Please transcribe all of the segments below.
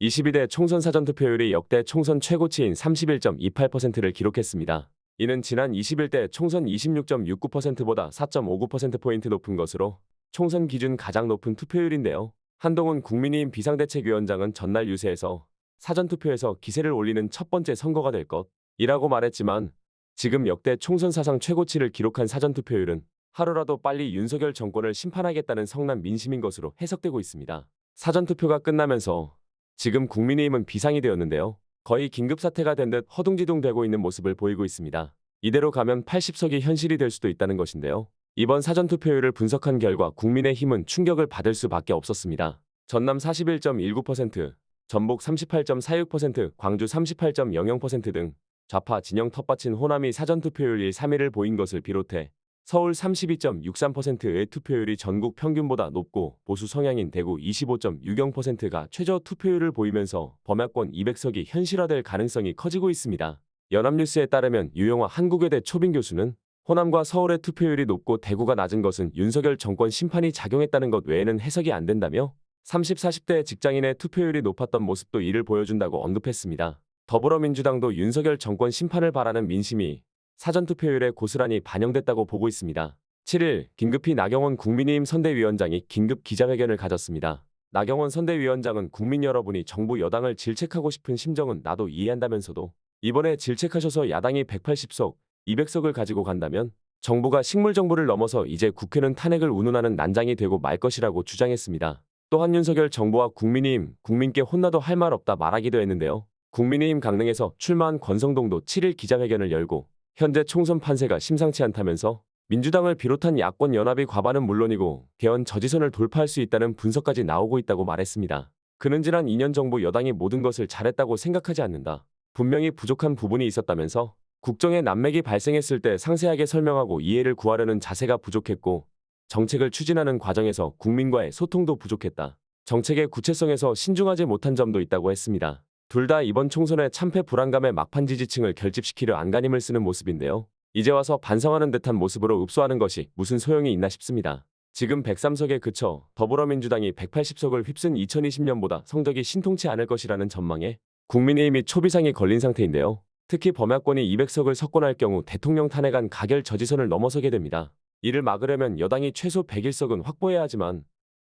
(22대) 총선 사전투표율이 역대 총선 최고치인 31.28%를 기록했습니다. 이는 지난 21대 총선 26.69%보다 4.59%포인트 높은 것으로 총선 기준 가장 높은 투표율인데요. 한동훈 국민의힘 비상대책위원장은 전날 유세에서 사전투표에서 기세를 올리는 첫 번째 선거가 될 것이라고 말했지만, 지금 역대 총선 사상 최고치를 기록한 사전투표율은 하루라도 빨리 윤석열 정권을 심판하겠다는 성난 민심인 것으로 해석되고 있습니다. 사전투표가 끝나면서 지금 국민의힘은 비상이 되었는데요. 거의 긴급사태가 된 듯 허둥지둥 되고 있는 모습을 보이고 있습니다. 이대로 가면 80석이 현실이 될 수도 있다는 것인데요. 이번 사전투표율을 분석한 결과 국민의힘은 충격을 받을 수밖에 없었습니다. 전남 41.19%, 전북 38.46%, 광주 38.00% 등 좌파 진영 텃밭인 호남이 사전투표율 1, 3위를 보인 것을 비롯해 서울 32.63%의 투표율이 전국 평균보다 높고, 보수 성향인 대구 25.60%가 최저 투표율을 보이면서 범야권 200석이 현실화될 가능성이 커지고 있습니다. 연합뉴스에 따르면 유영화 한국외대 초빙 교수는 호남과 서울의 투표율이 높고 대구가 낮은 것은 윤석열 정권 심판이 작용했다는 것 외에는 해석이 안 된다며 30, 40대 직장인의 투표율이 높았던 모습도 이를 보여준다고 언급했습니다. 더불어민주당도 윤석열 정권 심판을 바라는 민심이 사전투표율에 고스란히 반영됐다고 보고 있습니다. 7일 긴급히 나경원 국민의힘 선대위원장이 긴급 기자회견을 가졌습니다. 나경원 선대위원장은 국민 여러분이 정부 여당을 질책하고 싶은 심정은 나도 이해한다면서도 이번에 질책하셔서 야당이 180석, 200석을 가지고 간다면 정부가 식물정부를 넘어서 이제 국회는 탄핵을 운운하는 난장이 되고 말 것이라고 주장했습니다. 또한 윤석열 정부와 국민의힘, 국민께 혼나도 할 말 없다 말하기도 했는데요. 국민의힘 강릉에서 출마한 권성동도 7일 기자회견을 열고 현재 총선 판세가 심상치 않다면서 민주당을 비롯한 야권 연합이 과반은 물론이고 개헌 저지선을 돌파할 수 있다는 분석까지 나오고 있다고 말했습니다. 그는 지난 2년 정부 여당이 모든 것을 잘했다고 생각하지 않는다. 분명히 부족한 부분이 있었다면서 국정의 난맥이 발생했을 때 상세하게 설명하고 이해를 구하려는 자세가 부족했고, 정책을 추진하는 과정에서 국민과의 소통도 부족했다. 정책의 구체성에서 신중하지 못한 점도 있다고 했습니다. 둘 다 이번 총선의 참패 불안감에 막판 지지층을 결집시키려 안간힘을 쓰는 모습인데요. 이제 와서 반성하는 듯한 모습으로 읍소하는 것이 무슨 소용이 있나 싶습니다. 지금 103석에 그쳐 더불어민주당이 180석을 휩쓴 2020년보다 성적이 신통치 않을 것이라는 전망에 국민의힘이 초비상이 걸린 상태인데요. 특히 범야권이 200석을 석권할 경우 대통령 탄핵안 가결 저지선을 넘어서게 됩니다. 이를 막으려면 여당이 최소 101석은 확보해야 하지만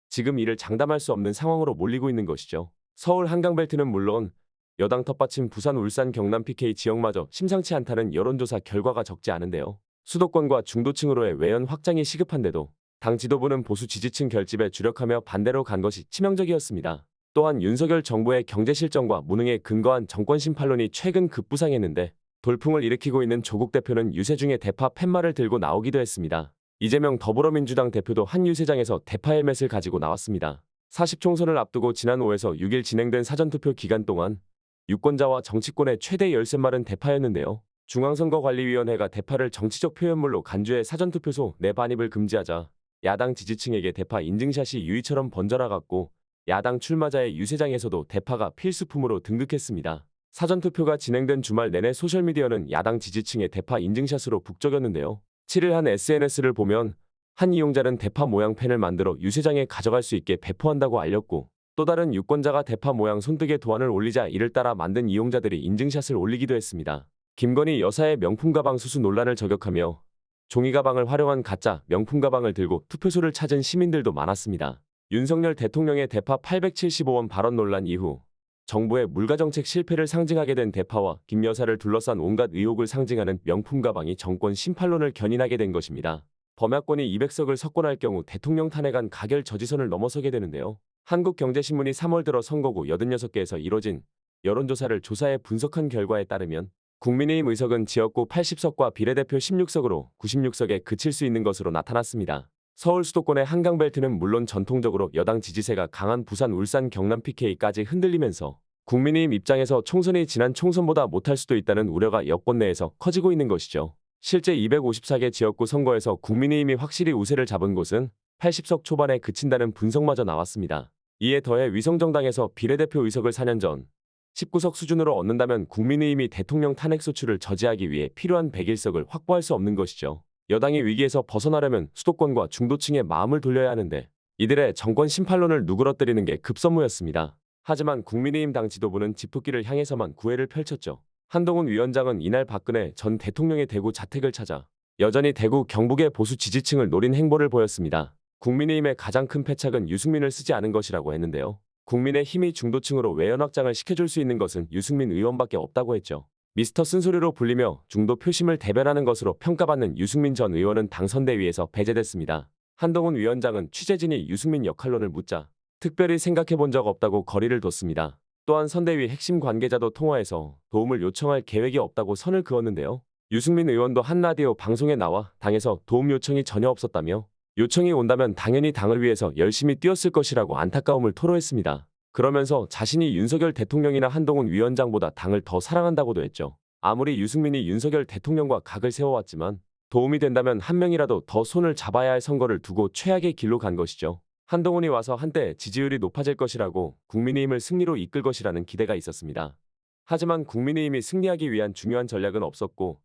지금 이를 장담할 수 없는 상황으로 몰리고 있는 것이죠. 서울 한강벨트는 물론 여당 텃밭인 부산, 울산, 경남 PK 지역마저 심상치 않다는 여론조사 결과가 적지 않은데요. 수도권과 중도층으로의 외연 확장이 시급한데도 당 지도부는 보수 지지층 결집에 주력하며 반대로 간 것이 치명적이었습니다. 또한 윤석열 정부의 경제실정과 무능에 근거한 정권심판론이 최근 급부상했는데 돌풍을 일으키고 있는 조국 대표는 유세 중에 대파 팻말을 들고 나오기도 했습니다. 이재명 더불어민주당 대표도 한 유세장에서 대파 헬멧을 가지고 나왔습니다. 40총선을 앞두고 지난 5에서 6일 진행된 사전투표 기간 동안 유권자와 정치권의 최대 열쇠말은 대파였는데요. 중앙선거관리위원회가 대파를 정치적 표현물로 간주해 사전투표소 내 반입을 금지하자 야당 지지층에게 대파 인증샷이 유의처럼 번져나갔고, 야당 출마자의 유세장에서도 대파가 필수품으로 등극했습니다. 사전투표가 진행된 주말 내내 소셜미디어는 야당 지지층의 대파 인증샷으로 북적였는데요. 7일 한 SNS를 보면 한 이용자는 대파 모양 펜을 만들어 유세장에 가져갈 수 있게 배포한다고 알렸고, 또 다른 유권자가 대파 모양 손뜨개 도안을 올리자 이를 따라 만든 이용자들이 인증샷을 올리기도 했습니다. 김건희 여사의 명품 가방 수수 논란을 저격하며 종이 가방을 활용한 가짜 명품 가방을 들고 투표소를 찾은 시민들도 많았습니다. 윤석열 대통령의 대파 875원 발언 논란 이후 정부의 물가정책 실패를 상징하게 된 대파와 김 여사를 둘러싼 온갖 의혹을 상징하는 명품 가방이 정권 심판론을 견인하게 된 것입니다. 범야권이 200석을 석권할 경우 대통령 탄핵안 가결 저지선을 넘어서게 되는데요. 한국경제신문이 3월 들어 선거구 86개에서 이뤄진 여론조사를 조사해 분석한 결과에 따르면 국민의힘 의석은 지역구 80석과 비례대표 16석으로 96석에 그칠 수 있는 것으로 나타났습니다. 서울 수도권의 한강벨트는 물론 전통적으로 여당 지지세가 강한 부산, 울산, 경남 PK까지 흔들리면서 국민의힘 입장에서 총선이 지난 총선보다 못할 수도 있다는 우려가 여권 내에서 커지고 있는 것이죠. 실제 254개 지역구 선거에서 국민의힘이 확실히 우세를 잡은 곳은 80석 초반에 그친다는 분석마저 나왔습니다. 이에 더해 위성정당에서 비례대표 의석을 4년 전 19석 수준으로 얻는다면 국민의힘이 대통령 탄핵 소추를 저지하기 위해 필요한 101석을 확보할 수 없는 것이죠. 여당이 위기에서 벗어나려면 수도권과 중도층의 마음을 돌려야 하는데 이들의 정권 심판론을 누그러뜨리는 게 급선무였습니다. 하지만 국민의힘 당 지도부는 짚ουργ기를 향해서만 구애를 펼쳤죠. 한동훈 위원장은 이날 박근혜 전 대통령의 대구 자택을 찾아 여전히 대구 경북의 보수 지지층을 노린 행보를 보였습니다. 국민의힘의 가장 큰 패착은 유승민을 쓰지 않은 것이라고 했는데요. 국민의힘이 중도층으로 외연확장을 시켜줄 수 있는 것은 유승민 의원밖에 없다고 했죠. 미스터 쓴소리로 불리며 중도 표심을 대변하는 것으로 평가받는 유승민 전 의원은 당 선대위에서 배제됐습니다. 한동훈 위원장은 취재진이 유승민 역할론을 묻자 특별히 생각해 본 적 없다고 거리를 뒀습니다. 또한 선대위 핵심 관계자도 통화해서 도움을 요청할 계획이 없다고 선을 그었는데요. 유승민 의원도 한 라디오 방송에 나와 당에서 도움 요청이 전혀 없었다며 요청이 온다면 당연히 당을 위해서 열심히 뛰었을 것이라고 안타까움을 토로했습니다. 그러면서 자신이 윤석열 대통령이나 한동훈 위원장보다 당을 더 사랑한다고도 했죠. 아무리 유승민이 윤석열 대통령과 각을 세워왔지만 도움이 된다면 한 명이라도 더 손을 잡아야 할 선거를 두고 최악의 길로 간 것이죠. 한동훈이 와서 한때 지지율이 높아질 것이라고 국민의힘을 승리로 이끌 것이라는 기대가 있었습니다. 하지만 국민의힘이 승리하기 위한 중요한 전략은 없었고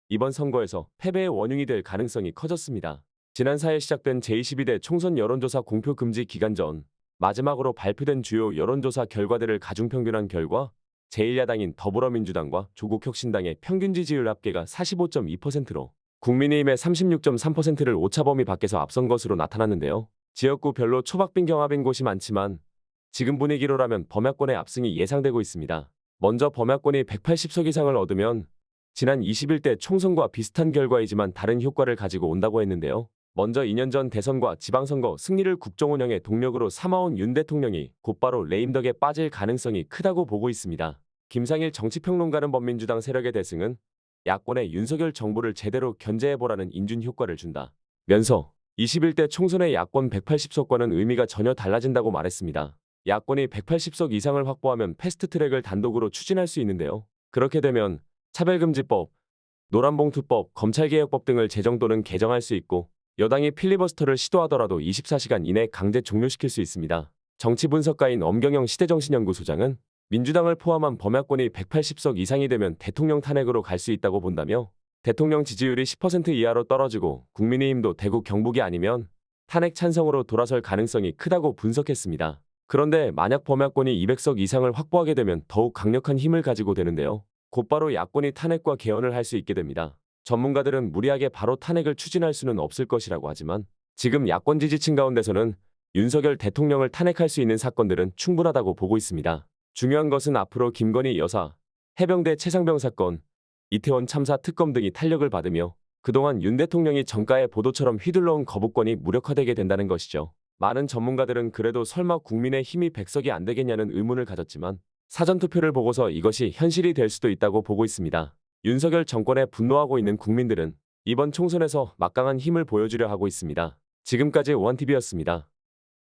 이번 선거에서 패배의 원흉이 될 가능성이 커졌습니다. 지난 4일 시작된 제22대 총선 여론조사 공표 금지 기간 전 마지막으로 발표된 주요 여론조사 결과들을 가중평균한 결과 제1야당인 더불어민주당과 조국혁신당의 평균 지지율 합계가 45.2%로 국민의힘의 36.3%를 오차범위 밖에서 앞선 것으로 나타났는데요. 지역구별로 초박빙 경합인 곳이 많지만 지금 분위기로라면 범야권의 압승이 예상되고 있습니다. 먼저 범야권이 180석 이상을 얻으면 지난 21대 총선과 비슷한 결과이지만 다른 효과를 가지고 온다고 했는데요. 먼저 2년 전 대선과 지방선거 승리를 국정운영의 동력으로 삼아온 윤 대통령이 곧바로 레임덕에 빠질 가능성이 크다고 보고 있습니다. 김상일 정치평론가는 범민주당 세력의 대승은 야권의 윤석열 정부를 제대로 견제해보라는 인준 효과를 준다면서 21대 총선의 야권 180석과는 의미가 전혀 달라진다고 말했습니다. 야권이 180석 이상을 확보하면 패스트트랙을 단독으로 추진할 수 있는데요. 그렇게 되면 차별금지법, 노란봉투법, 검찰개혁법 등을 제정 또는 개정할 수 있고 여당이 필리버스터를 시도하더라도 24시간 이내 강제 종료시킬 수 있습니다. 정치분석가인 엄경영 시대정신연구소장은 민주당을 포함한 범야권이 180석 이상이 되면 대통령 탄핵으로 갈 수 있다고 본다며 대통령 지지율이 10% 이하로 떨어지고 국민의힘도 대구 경북이 아니면 탄핵 찬성으로 돌아설 가능성이 크다고 분석했습니다. 그런데 만약 범야권이 200석 이상을 확보하게 되면 더욱 강력한 힘을 가지고 되는데요. 곧바로 야권이 탄핵과 개헌을 할 수 있게 됩니다. 전문가들은 무리하게 바로 탄핵을 추진할 수는 없을 것이라고 하지만 지금 야권 지지층 가운데서는 윤석열 대통령을 탄핵할 수 있는 사건들은 충분하다고 보고 있습니다. 중요한 것은 앞으로 김건희 여사, 해병대 최상병 사건, 이태원 참사 특검 등이 탄력을 받으며 그동안 윤 대통령이 정가의 보도처럼 휘둘러온 거부권이 무력화되게 된다는 것이죠. 많은 전문가들은 그래도 설마 국민의힘이 100석이 안 되겠냐는 의문을 가졌지만 사전투표를 보고서 이것이 현실이 될 수도 있다고 보고 있습니다. 윤석열 정권에 분노하고 있는 국민들은 이번 총선에서 막강한 힘을 보여주려 하고 있습니다. 지금까지 오한TV였습니다.